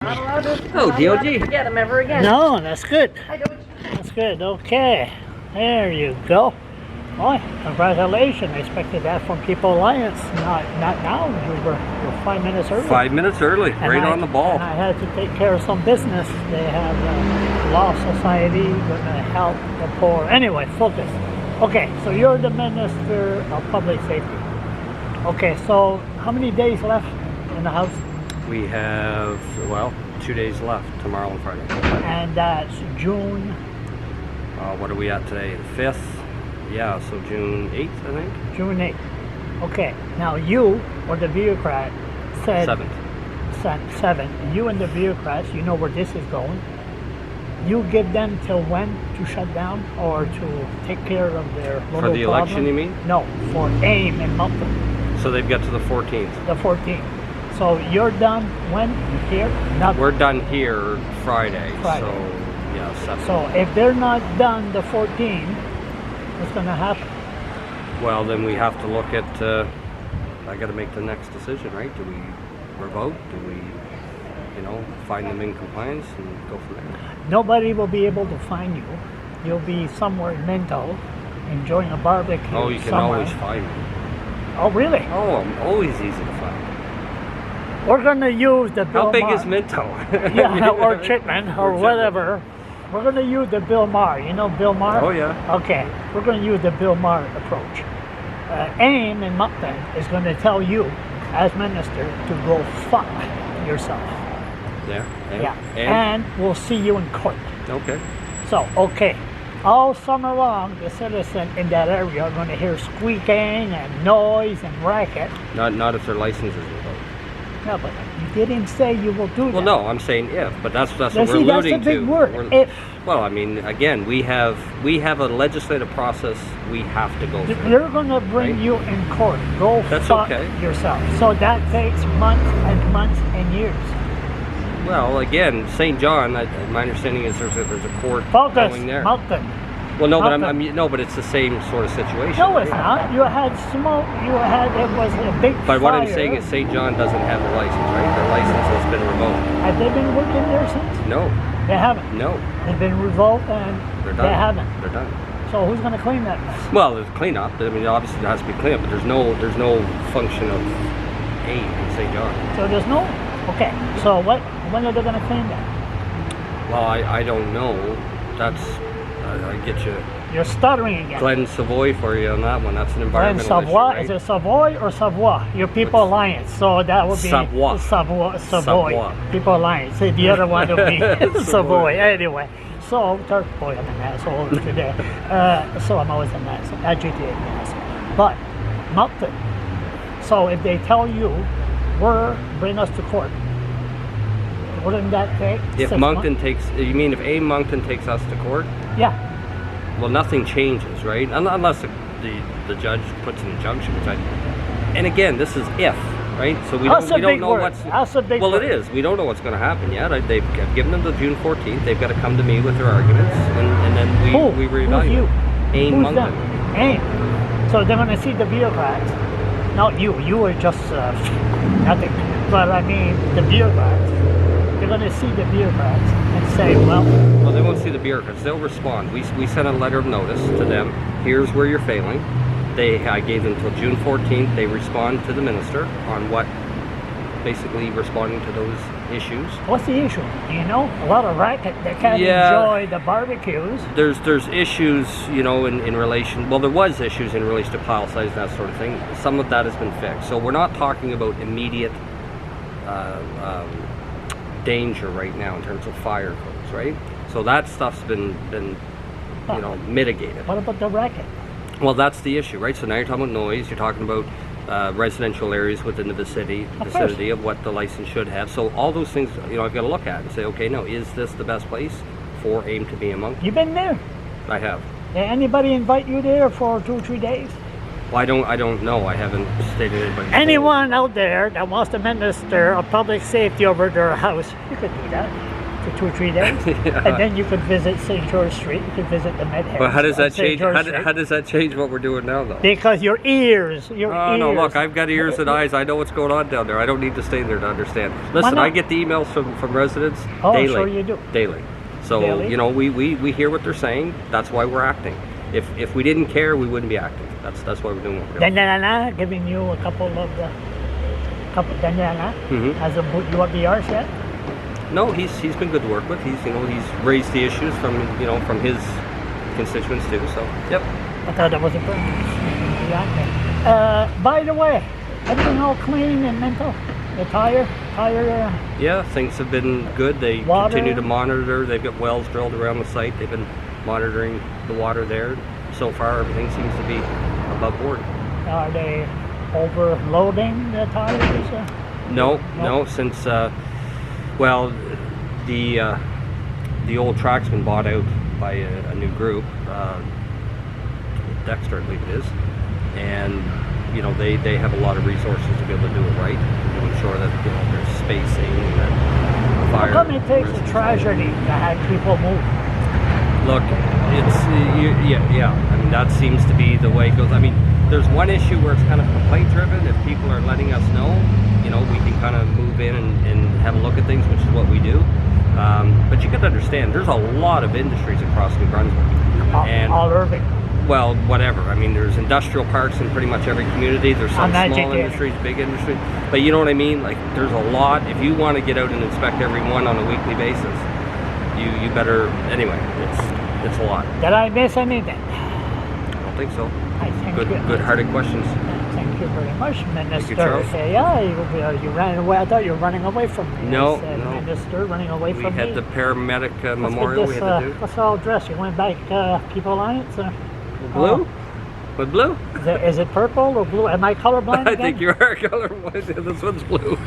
Oh, DOG. Forget him ever again. No, that's good. Hi, Doge. That's good. Okay. There you go. Boy, congratulations. I expected that from People Alliance. Not now. You're 5 minutes early. 5 minutes early, And right on the ball. And I had to take care of some business. They have a law society going to help the poor. Anyway, focus. Okay, so you're the Minister of Public Safety. Okay, so how many days left in the House? We have, well, 2 days left, tomorrow and Friday. And that's June. What are we at today? The 5th? Yeah, so June 8th, I think? June 8th. Okay, now you, or the bureaucrat, said 7th. 7. You and the bureaucrats, you know where this is going. You give them till when to shut down or to take care of their little For the election, problem? you mean? No, for AIM in Moncton, So they've got to the 14th. the 14th. So you're done when? Here? Not. We're done here Friday, Friday. so yeah, 7th. So if they're not done the 14th, what's going to happen? Well, then we have to look at, I got to make the next decision, right? Do we revoke? Do we, find them in compliance and go from there? Nobody will be able to find you. You'll be somewhere mental, enjoying a barbecue. Oh, you can somewhere. always find me. Oh, really? Oh, I'm always easy to find. We're going to use the Bill How big Maher. is Minto? Yeah, or Chipman, or whatever. We're going to use the Bill Maher. You know Bill Maher? Oh, yeah. Okay, we're going to use the Bill Maher approach. AIM in Moncton is going to tell you, as minister, to go fuck yourself. Yeah. Yeah. And? And we'll see you in court. Okay. So, okay. All summer long, the citizens in that area are going to hear squeaking and noise and racket. Not if their license is revoked. Yeah, but you didn't say you will do that. Well, no, I'm saying if, but that's what Now, we're see, that's alluding a big to. word, if. Well, I mean, again, we have a legislative process we have to go through. They're going to bring Right? you in court. Go That's fuck okay. yourself. So that takes months and months and years. Well, again, St. John. My understanding is there's a court Focus, going there. Moncton. Well, no, but Moncton. no, but it's the same sort of situation. No, it's right? not. You had smoke. It was a big But what I'm fire. saying is St. John doesn't have a license, right? Their license has been revoked. Have they been working there since? No, They haven't. no, They've been revoked and they're done. they haven't. They're done. So who's going to clean that mess? Well, there's cleanup. I mean, obviously there has to be cleanup, but there's no function of aid in St. John. So there's no. Okay. So when are they going to clean that? Well, I don't know. That's I get you. You're stuttering again. Glenn Savoy for you on that one. That's an Glenn environmental issue, Savoy, right? is it Savoy or Savoy? Your People Alliance. So that would be Savoy. Savoy. Savoy. People Alliance. See, the other one would be Savoy. Savoy. Anyway, so boy, I'm an asshole today. So I'm always an asshole, agitated asshole. But Moncton. So if they tell you, bring us to court, wouldn't that take? If 6 Moncton months? takes, you mean if a Moncton takes us to court? Yeah. Well, nothing changes, right? Unless the judge puts an injunction, which and again, this is if, right? So we That's don't a big know word. what's. That's a big Well, word. it is. We don't know what's going to happen yet. I've given them the June 14th. They've got to come to me with their arguments, and then we Who? reevaluate. Who's you? AIM Who's Moncton. them? AIM. So they're going to see the bureaucrats. Not you. You were just nothing. But I mean, the bureaucrats. They're going to see the bureaucrats and say, well, Well, they won't see the bureaucrats. They'll respond. We sent a letter of notice to them. Here's where you're failing. I gave them till June 14th. They respond to the minister on what, basically responding to those issues. what's the issue? You know, a lot of racket. They can't Yeah. enjoy the barbecues. There's issues, in relation. Well, there was issues in relation to pile size and that sort of thing. Some of that has been fixed. So we're not talking about immediate danger right now in terms of fire codes, right? So that stuff's been mitigated. What about the racket? Well, that's the issue, right? So now you're talking about noise. You're talking about residential areas within the vicinity of what the license should have. So all those things, I've got to look at and say, okay, no, is this the best place for AIM to be among? You've been there. I have. Did anybody invite you there for 2 or 3 days? Well, I don't know. I haven't stated anybody. Anyone out there that wants to minister of public safety over their house, you could do that. for 2 or 3 days, Yeah. and then you could visit St. George Street. You could visit the Med But how does that of St. change? George How Street. does that change what we're doing now, though? Because your ears, Oh no! Look, I've got ears and eyes. I know what's going on down there. I don't need to stay there to understand. Listen, not? I get the emails from residents Oh, daily. sure you do. Daily. So Daily? you know, we hear what they're saying. That's why we're acting. If we didn't care, we wouldn't be acting. That's why we're doing what we're doing. Dandana, giving you a couple of the Dandana. Mhm. Hasn't put you up the arse yet. No, he's been good to work with. He's raised the issues from his constituents too. So yep. I thought that was a problem. By the way, everything all clean and mental. The tire. Yeah, things have been good. They Water. continue to monitor. They've got wells drilled around the site. They've been monitoring the water there. So far, everything seems to be above board. Are they overloading the tires? No. Since well, the old track's been bought out by a new group, Dexter, I believe it is, and you know they have a lot of resources to be able to do it right, to ensure that there's spacing and that fire. How come it takes a risk is tragedy to have people move? Look, it's yeah. I mean, that seems to be the way it goes. I mean, there's one issue where it's kind of complaint driven. If people are letting us know, we can kind of move in and have a look at things, which is what we do. But you got to understand, there's a lot of industries across New Brunswick, and All urban. well, whatever. I mean, there's industrial parks in pretty much every community. There's some I'm small educated. industries, big industries, but you know what I mean. Like, there's a lot. If you want to get out and inspect every one on a weekly basis, you better. Anyway, it's a lot. Did I miss anything? I don't think so. I thank you. Good-hearted questions. Thank you very much, Minister. Charles. Yeah, you ran away. I thought you were running away from me. No, I said, no. Minister, running away We from me. had the paramedic Let's memorial get we this, had to do. What's all dressed? You went back People Alliance? Blue? With blue? Is it purple or blue? Am I colorblind I again? think you are colorblind. This one's blue.